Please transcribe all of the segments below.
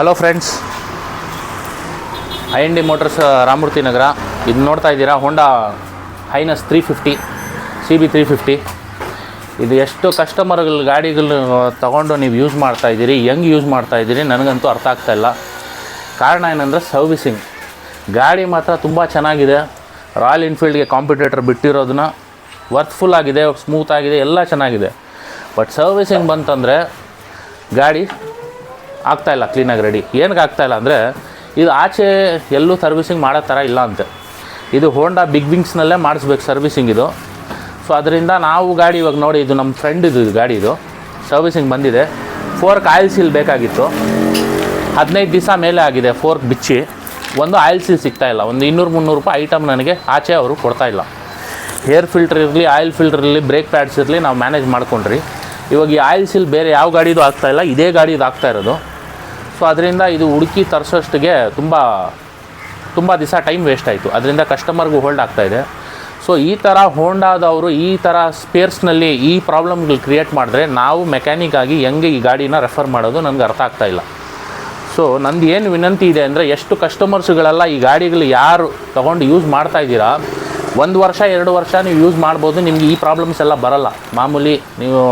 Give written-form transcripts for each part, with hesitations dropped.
Hello friends, IND motors Ramamurthy Nagar. ಇದು ನೋಡ್ತಾ ಇದ್ದೀರಾ ಹೋಂಡಾ ಹೈನಸ್ 350 CB 350. ಇದು ಎಷ್ಟು ಕಸ್ಟಮರ್ಗಳ ಗಾಡಿಗಳು ತೊಗೊಂಡು ನೀವು ಯೂಸ್ ಮಾಡ್ತಾಯಿದ್ದೀರಿ, ಹೆಂಗೆ ಯೂಸ್ ಮಾಡ್ತಾಯಿದ್ದೀರಿ ನನಗಂತೂ ಅರ್ಥ ಆಗ್ತಾಯಿಲ್ಲ. ಕಾರಣ ಏನಂದರೆ ಸರ್ವಿಸಿಂಗ್. ಗಾಡಿ ಮಾತ್ರ ತುಂಬ ಚೆನ್ನಾಗಿದೆ. ರಾಯಲ್ ಎನ್ಫೀಲ್ಡ್ಗೆ ಕಾಂಪಿಟೇಟರ್ ಬಿಟ್ಟಿರೋದನ್ನ ವರ್ತ್ಫುಲ್ ಆಗಿದೆ, ಸ್ಮೂತ್ ಆಗಿದೆ, ಎಲ್ಲ ಚೆನ್ನಾಗಿದೆ. ಬಟ್ ಸರ್ವಿಸಿಂಗ್ ಬಂತಂದರೆ ಗಾಡಿ ಆಗ್ತಾಯಿಲ್ಲ ಕ್ಲೀನಾಗಿ ರೆಡಿ. ಏನಕ್ಕೆ ಆಗ್ತಾಯಿಲ್ಲ ಅಂದರೆ ಇದು ಆಚೆ ಎಲ್ಲೂ ಸರ್ವಿಸಿಂಗ್ ಮಾಡೋ ಥರ ಇಲ್ಲ ಅಂತೆ. ಇದು ಹೋಂಡಾ ಬಿಗ್ ವಿಂಗ್ಸ್ನಲ್ಲೇ ಮಾಡಿಸ್ಬೇಕು ಸರ್ವಿಸಿಂಗ್ ಇದು. ಸೊ ಅದರಿಂದ ನಾವು ಗಾಡಿ ಇವಾಗ ನೋಡಿ, ಇದು ನಮ್ಮ ಫ್ರೆಂಡ್ ಇದು ಗಾಡಿ, ಇದು ಸರ್ವಿಸಿಂಗ್ ಬಂದಿದೆ. ಫೋರ್ಕ್ ಆಯಿಲ್ ಸೀಲ್ ಬೇಕಾಗಿತ್ತು, 15 ದಿವಸ ಮೇಲೆ ಆಗಿದೆ ಫೋರ್ಕ್ ಬಿಚ್ಚಿ. ಒಂದು ಆಯಿಲ್ ಸೀಲ್ ಸಿಗ್ತಾಯಿಲ್ಲ. ಒಂದು 200-300 ರೂಪಾಯಿ ಐಟಮ್ ನನಗೆ ಆಚೆ ಅವರು ಕೊಡ್ತಾಯಿಲ್ಲ. ಏರ್ ಫಿಲ್ಟರ್ ಇರಲಿ, ಆಯಿಲ್ ಫಿಲ್ಟರ್ ಇರಲಿ, ಬ್ರೇಕ್ ಪ್ಯಾಡ್ಸ್ ಇರಲಿ, ನಾವು ಮ್ಯಾನೇಜ್ ಮಾಡ್ಕೊಂಡ್ರಿ. ಇವಾಗ ಈ ಆಯಿಲ್ ಸೀಲ್ ಬೇರೆ ಯಾವ ಗಾಡಿದು ಆಗ್ತಾಯಿಲ್ಲ, ಇದೇ ಗಾಡಿದು ಆಗ್ತಾಯಿರೋದು. ಸೊ ಅದರಿಂದ ಇದು ಹುಡುಕಿ ತರಿಸೋಷ್ಟಿಗೆ ತುಂಬ ದಿವಸ ಟೈಮ್ ವೇಸ್ಟ್ ಆಯಿತು. ಅದರಿಂದ ಕಸ್ಟಮರ್ಗೂ ಹೋಲ್ಡ್ ಆಗ್ತಾಯಿದೆ. ಸೊ ಈ ಥರ ಹೋಂಡಾದವರು ಈ ಥರ ಸ್ಪೇರ್ಸ್ನಲ್ಲಿ ಈ ಪ್ರಾಬ್ಲಮ್ಗಳು ಕ್ರಿಯೇಟ್ ಮಾಡಿದ್ರೆ ನಾವು ಮೆಕ್ಯಾನಿಕ್ ಆಗಿ ಹೆಂಗೆ ಈ ಗಾಡಿನ ರೆಫರ್ ಮಾಡೋದು ನನಗೆ ಅರ್ಥ ಆಗ್ತಾಯಿಲ್ಲ. ಸೊ ನಂದು ಏನು ವಿನಂತಿ ಇದೆ ಅಂದರೆ, ಎಷ್ಟು ಕಸ್ಟಮರ್ಸ್ಗಳೆಲ್ಲ ಈ ಗಾಡಿಗಳು ಯಾರು ತೊಗೊಂಡು ಯೂಸ್ ಮಾಡ್ತಾಯಿದ್ದೀರಾ, 1 ವರ್ಷ 2 ವರ್ಷ ನೀವು ಯೂಸ್ ಮಾಡ್ಬೋದು, ನಿಮಗೆ ಈ ಪ್ರಾಬ್ಲಮ್ಸ್ ಎಲ್ಲ ಬರೋಲ್ಲ. ಮಾಮೂಲಿ ನೀವು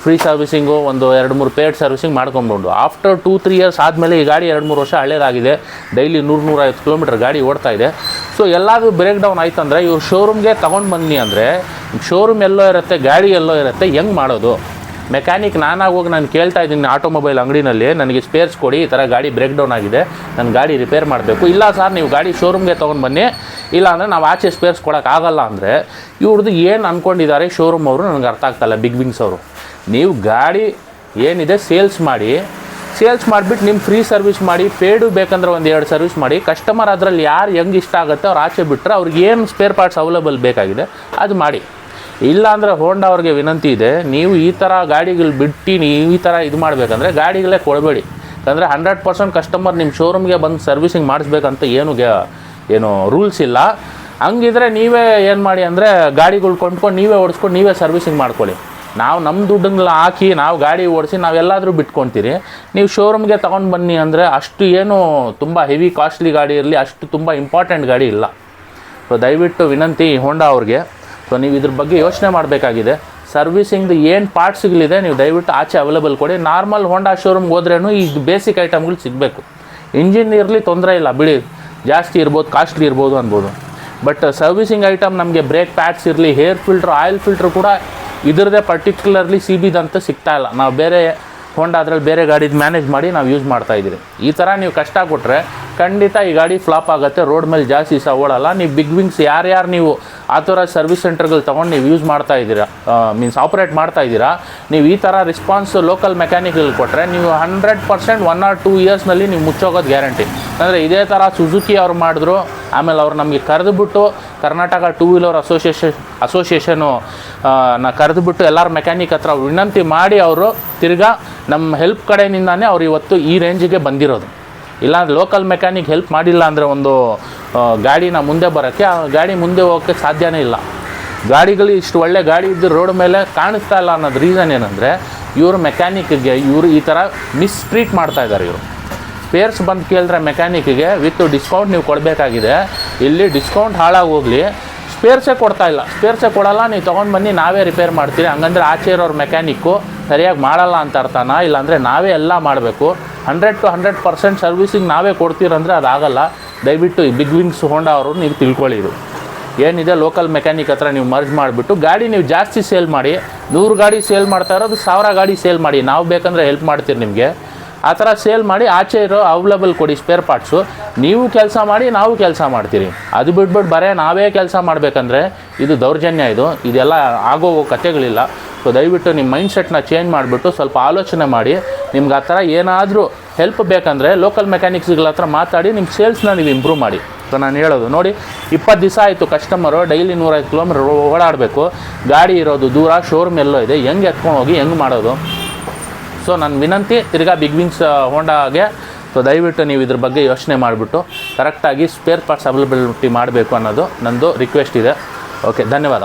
ಫ್ರೀ ಸರ್ವಿಸಿಂಗು, ಒಂದು 2-3 ಪೇಡ್ ಸರ್ವಿಸಿಂಗ್ ಮಾಡ್ಕೊಂಡ್ಬೋದು. ಆಫ್ಟರ್ 2-3 ಇಯರ್ಸ್ ಆದಮೇಲೆ ಈ ಗಾಡಿ 2-3 ವರ್ಷ ಹಳೇದಾಗಿದೆ, ಡೈಲಿ 100-150 ಕಿಲೋಮೀಟರ್ ಗಾಡಿ ಓಡ್ತಾ ಇದೆ. ಸೊ ಎಲ್ಲಾದರೂ ಬ್ರೇಕ್ ಡೌನ್ ಆಯ್ತು ಅಂದರೆ ಇವ್ರು ಶೋರೂಮ್ಗೆ ತೊಗೊಂಡು ಬನ್ನಿ ಅಂದರೆ, ಶೋರೂಮ್ ಎಲ್ಲೋ ಇರುತ್ತೆ, ಗಾಡಿ ಎಲ್ಲೋ ಇರುತ್ತೆ, ಹೆಂಗೆ ಮಾಡೋದು? ಮೆಕ್ಯಾನಿಕ್ ನಾನಾಗಿ ಹೋಗಿ ನಾನು ಕೇಳ್ತಾ ಇದ್ದೀನಿ ಆಟೋಮೊಬೈಲ್ ಅಂಗಡಿನಲ್ಲಿ, ನನಗೆ ಸ್ಪೇರ್ಸ್ ಕೊಡಿ, ಈ ಥರ ಗಾಡಿ ಬ್ರೇಕ್ ಡೌನ್ ಆಗಿದೆ, ನನ್ನ ಗಾಡಿ ರಿಪೇರ್ ಮಾಡಬೇಕು. ಇಲ್ಲ ಸರ್, ನೀವು ಗಾಡಿ ಶೋರೂಮ್ಗೆ ತೊಗೊಂಡು ಬನ್ನಿ, ಇಲ್ಲ ಅಂದರೆ ನಾವು ಆಚೆ ಸ್ಪೇರ್ಸ್ ಕೊಡೋಕ್ಕಾಗಲ್ಲ ಅಂದರೆ ಇವ್ರದ್ದು ಏನು ಅಂದ್ಕೊಂಡಿದ್ದಾರೆ ಶೋರೂಮ್ ಅವರು ನನಗೆ ಅರ್ಥ ಆಗ್ತಾಯಿಲ್ಲ. ಬಿಗ್ ವಿಂಗ್ಸ್ ಅವರು, ನೀವು ಗಾಡಿ ಏನಿದೆ ಸೇಲ್ಸ್ ಮಾಡಿಬಿಟ್ಟು ನಿಮ್ಮ ಫ್ರೀ ಸರ್ವಿಸ್ ಮಾಡಿ, ಪೇಡು ಬೇಕಂದ್ರೆ 1-2 ಸರ್ವಿಸ್ ಮಾಡಿ. ಕಸ್ಟಮರ್ ಅದರಲ್ಲಿ ಯಾರು ಹೆಂಗೆ ಇಷ್ಟ ಆಗುತ್ತೆ ಅವ್ರು ಆಚೆ ಬಿಟ್ಟರೆ ಅವ್ರಿಗೆ ಏನು ಸ್ಪೇರ್ ಪಾರ್ಟ್ಸ್ ಅವೈಲೇಬಲ್ ಬೇಕಾಗಿದೆ ಅದು ಮಾಡಿ. ಇಲ್ಲ ಅಂದರೆ ಹೋಂಡಾ ಅವ್ರಿಗೆ ವಿನಂತಿ ಇದೆ, ನೀವು ಈ ಥರ ಗಾಡಿಗಳು ಬಿಟ್ಟು ನೀವು ಈ ಥರ ಇದು ಮಾಡಬೇಕಂದ್ರೆ ಗಾಡಿಗಳೇ ಕೊಡಬೇಡಿ. ಯಾಕಂದರೆ 100% ಕಸ್ಟಮರ್ ನಿಮ್ಮ ಶೋರೂಮ್ಗೆ ಬಂದು ಸರ್ವಿಸಿಂಗ್ ಮಾಡಿಸ್ಬೇಕಂತ ಏನು ರೂಲ್ಸ್ ಇಲ್ಲ. ಹಂಗಿದ್ರೆ ನೀವೇ ಏನು ಮಾಡಿ ಅಂದರೆ ಗಾಡಿಗಳು ಕೊಂಡ್ಕೊಂಡು ನೀವೇ ಓಡಿಸ್ಕೊಂಡು ನೀವೇ ಸರ್ವಿಸಿಂಗ್ ಮಾಡ್ಕೊಳ್ಳಿ. ನಾವು ನಮ್ಮ ದುಡ್ಡನ್ನೆಲ್ಲ ಹಾಕಿ ನಾವು ಗಾಡಿ ಓಡಿಸಿ ನಾವೆಲ್ಲಾದರೂ ಬಿಟ್ಕೊತೀರಿ. ನೀವು ಶೋರೂಮ್ಗೆ ತೊಗೊಂಡು ಬನ್ನಿ ಅಂದರೆ ಅಷ್ಟು ಏನು ತುಂಬ ಹೆವಿ ಕಾಸ್ಟ್ಲಿ ಗಾಡಿ ಇರಲಿ, ಅಷ್ಟು ತುಂಬ ಇಂಪಾರ್ಟೆಂಟ್ ಗಾಡಿ ಇಲ್ಲ. ಸೊ ದಯವಿಟ್ಟು ವಿನಂತಿ ಹೋಂಡಾ ಅವ್ರಿಗೆ, ಸೊ ನೀವು ಇದ್ರ ಬಗ್ಗೆ ಯೋಚನೆ ಮಾಡಬೇಕಾಗಿದೆ. ಸರ್ವಿಸಿಂಗ್ದು ಏನು ಪಾರ್ಟ್ಸ್ಗಳಿದೆ ನೀವು ದಯವಿಟ್ಟು ಆಚೆ ಅವೈಲೇಬಲ್ ಕೊಡಿ. ನಾರ್ಮಲ್ ಹೋಂಡಾ ಶೋರೂಮ್ಗೆ ಹೋದ್ರೂ ಈ ಬೇಸಿಕ್ ಐಟಮ್ಗಳು ಸಿಗಬೇಕು. ಇಂಜಿನ್ ಇರಲಿ ತೊಂದರೆ ಇಲ್ಲ ಬಿಡಿ, ಜಾಸ್ತಿ ಇರ್ಬೋದು, ಕಾಸ್ಟ್ಲಿ ಇರ್ಬೋದು ಅನ್ಬೋದು. ಬಟ್ ಸರ್ವಿಸಿಂಗ್ ಐಟಮ್ ನಮಗೆ ಬ್ರೇಕ್ ಪ್ಯಾಡ್ಸ್ ಇರಲಿ, ಹೇರ್ ಫಿಲ್ಟ್ರ್, ಆಯಿಲ್ ಫಿಲ್ಟ್ರ್ ಕೂಡ ಇದರದೇ ಪರ್ಟಿಕ್ಯುಲರ್ಲಿ CBದಂತ ಸಿಗ್ತಾಯಿಲ್ಲ. ನಾವು ಬೇರೆ ಹೋಂಡಾ ಅದರಲ್ಲಿ ಬೇರೆ ಗಾಡಿದು ಮ್ಯಾನೇಜ್ ಮಾಡಿ ನಾವು ಯೂಸ್ ಮಾಡ್ತಾಯಿದ್ದೀರಿ. ಈ ಥರ ನೀವು ಕಷ್ಟ ಕೊಟ್ಟರೆ ಖಂಡಿತ ಈ ಗಾಡಿ ಫ್ಲಾಪ್ ಆಗುತ್ತೆ, ರೋಡ್ ಮೇಲೆ ಜಾಸ್ತಿ ಸಹ ಓಡಲ್ಲ. ನೀವು ಬಿಗ್ ವಿಂಗ್ಸ್ ಯಾರ್ಯಾರು ನೀವು ಆ ಥರ ಸರ್ವಿಸ್ ಸೆಂಟರ್ಗಳು ತೊಗೊಂಡು ನೀವು ಯೂಸ್ ಮಾಡ್ತಾಯಿದ್ದೀರಾ, ಆಪ್ರೇಟ್ ಮಾಡ್ತಾಯಿದ್ದೀರಾ, ನೀವು ಈ ಥರ ರೆಸ್ಪಾನ್ಸ್ ಲೋಕಲ್ ಮೆಕ್ಯಾನಿಕ್ಗಳು ಕೊಟ್ಟರೆ ನೀವು 100% 1 or 2 ಇಯರ್ಸ್ನಲ್ಲಿ ನೀವು ಮುಚ್ಚೋಗೋದು ಗ್ಯಾರಂಟಿ. ಅಂದರೆ ಇದೇ ಥರ ಸುಜುಕಿ ಅವ್ರು ಮಾಡಿದ್ರು, ಆಮೇಲೆ ಅವ್ರು ನಮಗೆ ಕರೆದುಬಿಟ್ಟು ಕರ್ನಾಟಕ 2 ವೀಲರ್ ಅಸೋಸಿಯೇಷನು ಕರೆದುಬಿಟ್ಟು ಎಲ್ಲರ ಮೆಕ್ಯಾನಿಕ್ ಹತ್ರ ವಿನಂತಿ ಮಾಡಿ ಅವರು ತಿರ್ಗಾ ನಮ್ಮ ಹೆಲ್ಪ್ ಕಡೆಯಿಂದಾನೇ ಅವ್ರು ಇವತ್ತು ಈ ರೇಂಜಿಗೆ ಬಂದಿರೋದು. ಇಲ್ಲಾಂದ್ರೆ ಲೋಕಲ್ ಮೆಕ್ಯಾನಿಕ್ ಹೆಲ್ಪ್ ಮಾಡಿಲ್ಲ ಅಂದರೆ ಒಂದು ಗಾಡಿನ ಮುಂದೆ ಬರೋಕ್ಕೆ, ಆ ಗಾಡಿ ಮುಂದೆ ಹೋಗೋಕ್ಕೆ ಸಾಧ್ಯನೇ ಇಲ್ಲ. ಗಾಡಿಗಳು ಇಷ್ಟು ಒಳ್ಳೆ ಗಾಡಿ ಇದ್ದು ರೋಡ್ ಮೇಲೆ ಕಾಣಿಸ್ತಾ ಇಲ್ಲ ಅನ್ನೋದು ರೀಸನ್ ಏನಂದರೆ ಇವರು ಮೆಕ್ಯಾನಿಕ್ಗೆ ಇವರು ಈ ಥರ ಮಿಸ್ಟ್ರೀಟ್ ಮಾಡ್ತಾಯಿದ್ದಾರೆ. ಇವರು ಸ್ಪೇರ್ಸ್ ಬಂದು ಕೇಳಿದ್ರೆ ಮೆಕ್ಯಾನಿಕ್ಗೆ ವಿತ್ ಡಿಸ್ಕೌಂಟ್ ನೀವು ಕೊಡಬೇಕಾಗಿದೆ. ಇಲ್ಲಿ ಡಿಸ್ಕೌಂಟ್ ಹಾಳಾಗಿ ಹೋಗಲಿ, ಸ್ಪೇರ್ಸೇ ಕೊಡ್ತಾಯಿಲ್ಲ. ಸ್ಪೇರ್ಸೇ ಕೊಡಲ್ಲ, ನೀವು ತೊಗೊಂಡು ಬನ್ನಿ ನಾವೇ ರಿಪೇರ್ ಮಾಡ್ತೀರಿ. ಹಂಗಂದ್ರೆ ಆಚೆ ಇರೋರು ಮೆಕ್ಯಾನಿಕ್ಕು ಸರಿಯಾಗಿ ಮಾಡಲ್ಲ ಅಂತ ಅರ್ಥನ? ಇಲ್ಲಾಂದರೆ ನಾವೇ ಎಲ್ಲ ಮಾಡಬೇಕು. 100 to 100% ಸರ್ವಿಸಿಂಗ್ ನಾವೇ ಕೊಡ್ತೀರಂದರೆ ಅದಾಗಲ್ಲ. ದಯವಿಟ್ಟು ಈ ಬಿಗ್ ವಿಂಗ್ಸ್ ಹೋಂಡಾ ಅವರು ನೀವು ತಿಳ್ಕೊಳ್ಳಿ. ಇದು ಏನಿದೆ ಲೋಕಲ್ ಮೆಕ್ಯಾನಿಕ್ ಹತ್ರ ನೀವು ಮರ್ಜ್ ಮಾಡಿಬಿಟ್ಟು ಗಾಡಿ ನೀವು ಜಾಸ್ತಿ ಸೇಲ್ ಮಾಡಿ. 100 ಗಾಡಿ ಸೇಲ್ ಮಾಡ್ತಾ ಇರೋದು 1000 ಗಾಡಿ ಸೇಲ್ ಮಾಡಿ. ನಾವು ಬೇಕಂದರೆ ಹೆಲ್ಪ್ ಮಾಡ್ತೀರಿ ನಿಮಗೆ. ಆ ಥರ ಸೇಲ್ ಮಾಡಿ ಆಚೆ ಇರೋ ಅವೈಲೇಬಲ್ ಕೊಡಿ ಸ್ಪೇರ್ ಪಾರ್ಟ್ಸು. ನೀವು ಕೆಲಸ ಮಾಡಿ, ನಾವು ಕೆಲಸ ಮಾಡ್ತೀರಿ. ಅದು ಬಿಟ್ಬಿಟ್ಟು ಬರೇ ನಾವೇ ಕೆಲಸ ಮಾಡಬೇಕಂದ್ರೆ ಇದು ದೌರ್ಜನ್ಯ. ಇದೆಲ್ಲ ಆಗೋ ಕಥೆಗಳಿಲ್ಲ. ಸೊ ದಯವಿಟ್ಟು ನಿಮ್ಮ ಮೈಂಡ್ಸೆಟ್ನ ಚೇಂಜ್ ಮಾಡಿಬಿಟ್ಟು ಸ್ವಲ್ಪ ಆಲೋಚನೆ ಮಾಡಿ. ನಿಮ್ಗೆ ಆ ಥರ ಏನಾದರೂ ಹೆಲ್ಪ್ ಬೇಕಂದರೆ ಲೋಕಲ್ ಮೆಕ್ಯಾನಿಕ್ಸ್ಗಳ ಹತ್ರ ಮಾತಾಡಿ ನಿಮ್ಮ ಸೇಲ್ಸ್ನ ನೀವು ಇಂಪ್ರೂವ್ ಮಾಡಿ. ಸೊ ನಾನು ಹೇಳೋದು ನೋಡಿ, 20 ದಿವಸ ಆಯಿತು ಕಸ್ಟಮರು ಡೈಲಿ 150 ಕಿಲೋಮೀಟರ್ ಓಡಾಡಬೇಕು. ಗಾಡಿ ಇರೋದು ದೂರ, ಶೋರೂಮ್ ಎಲ್ಲೋ ಇದೆ, ಹೆಂಗೆ ಎತ್ಕೊಂಡು ಹೋಗಿ ಹೆಂಗೆ ಮಾಡೋದು? ಸೊ ನನ್ನ ವಿನಂತಿ ತಿರ್ಗಾ ಬಿಗ್ ವಿಂಗ್ಸ್ ಹೋಂಡಾಗೆ, ಸೊ ದಯವಿಟ್ಟು ನೀವು ಇದ್ರ ಬಗ್ಗೆ ಯೋಚನೆ ಮಾಡಿಬಿಟ್ಟು ಕರೆಕ್ಟಾಗಿ ಸ್ಪೇರ್ ಪಾರ್ಟ್ಸ್ ಅವೈಲಬಿಲಿಟಿ ಮಾಡಬೇಕು ಅನ್ನೋದು ನನ್ನದು ರಿಕ್ವೆಸ್ಟ್ ಇದೆ. ಓಕೆ, ಧನ್ಯವಾದ.